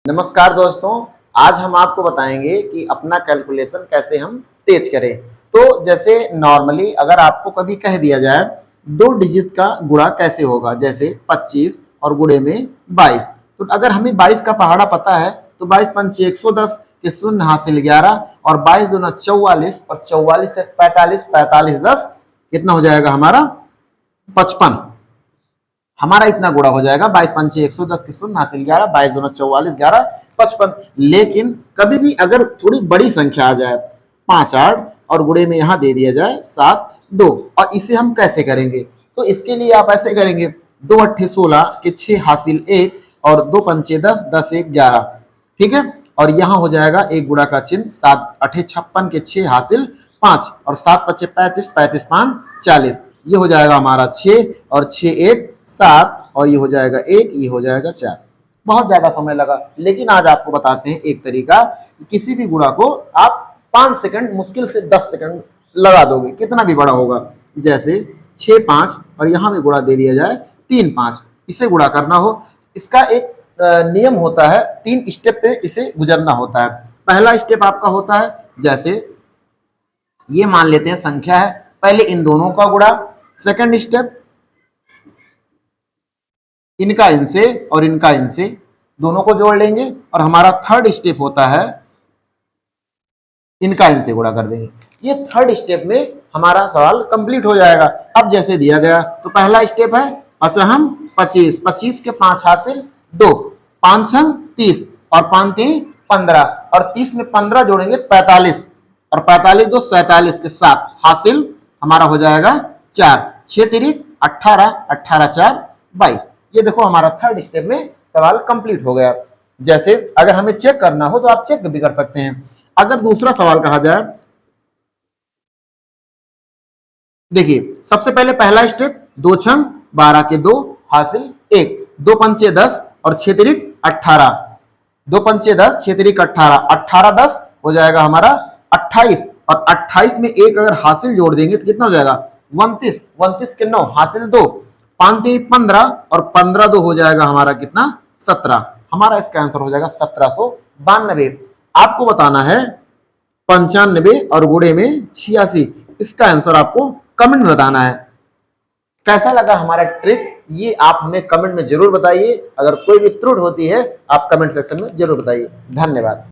नमस्कार दोस्तों, आज हम आपको बताएंगे कि अपना कैलकुलेशन कैसे हम तेज करें। तो जैसे नॉर्मली अगर आपको कभी कह दिया जाए 2 डिजिट का गुणा कैसे होगा, जैसे 25 और गुणे में 22, तो अगर हमें 22 का पहाड़ा पता है तो 22 पंचे 110 के शून्य हासिल 11 और 22 दूना 44 और 44 से 45, 45 10 कितना हो जाएगा हमारा 55। हमारा इतना गुणा हो जाएगा 22 पंचे 110 की शून्य हासिल 11, 22 दूना 44, 11 55। लेकिन कभी भी अगर थोड़ी बड़ी संख्या आ जाए 5 8 और गुणे में यहां दे दिया जाए 7 2, और इसे हम कैसे करेंगे? तो इसके लिए आप ऐसे करेंगे 2 अट्ठे 16 के 6 हासिल 1 और 2 पंचे 10, 10 1 11, ठीक है। और यहां हो जाएगा एक गुणा का चिन्ह, 7 अठे 56 के 6 हासिल 5 और 7 पचे 35, 35 5 40, ये हो जाएगा हमारा 6 और 6 1 7 और ये हो जाएगा 1, ये हो जाएगा 4। बहुत ज्यादा समय लगा, लेकिन आज आपको बताते हैं एक तरीका कि किसी भी गुणा को आप 5 सेकंड, मुश्किल से 10 सेकंड लगा दोगे, कितना भी बड़ा होगा। जैसे 6 5 और यहां भी गुणा दे दिया जाए 3 5, इसे गुणा करना हो, इसका एक नियम होता है, 3 स्टेप पे इसे गुजरना होता है। पहला स्टेप आपका होता है, जैसे ये मान लेते हैं संख्या है, पहले इन दोनों का गुणा। सेकंड स्टेप इनका इनसे और इनका इनसे, दोनों को जोड़ लेंगे। और हमारा थर्ड स्टेप होता है इनका इनसे गुणा कर देंगे। ये थर्ड स्टेप में हमारा सवाल कंप्लीट हो जाएगा। अब जैसे दिया गया तो पहला स्टेप है पचहम 25, 25 के 5 हासिल 2, 5 छंग 30 और 5 3 15 और 30 में 15 जोड़ेंगे 45 और 45 2 47 के 7 हासिल हमारा हो जाएगा 4, 6 तिरिक 18, 18 4 22। ये देखो हमारा थर्ड स्टेप में सवाल कंप्लीट हो गया। जैसे अगर हमें चेक करना हो तो आप चेक भी कर सकते हैं। अगर दूसरा सवाल कहा जाए, देखिए सबसे पहले पहला स्टेप 2 छंग 12 के 2 हासिल 1, 2 पंचे 10 और 6 तिरिक 18, 2 पंचे 10 6 तिरिक 18, 18 10 हो जाएगा हमारा 28 और 28 में एक अगर हासिल जोड़ देंगे तो कितना हो जाएगा 29, 29 के 9 हासिल 2, 5 3 15 और 15 2 हो जाएगा हमारा कितना 17। हमारा इसका आंसर हो जाएगा 1792। आपको बताना है 95 और गुणे में 86, इसका आंसर आपको कमेंट में बताना है। कैसा लगा हमारा ट्रिक, ये आप हमें कमेंट में जरूर बताइए। अगर कोई भी त्रुटि होती है आप कमेंट सेक्शन में जरूर बताइए। धन्यवाद।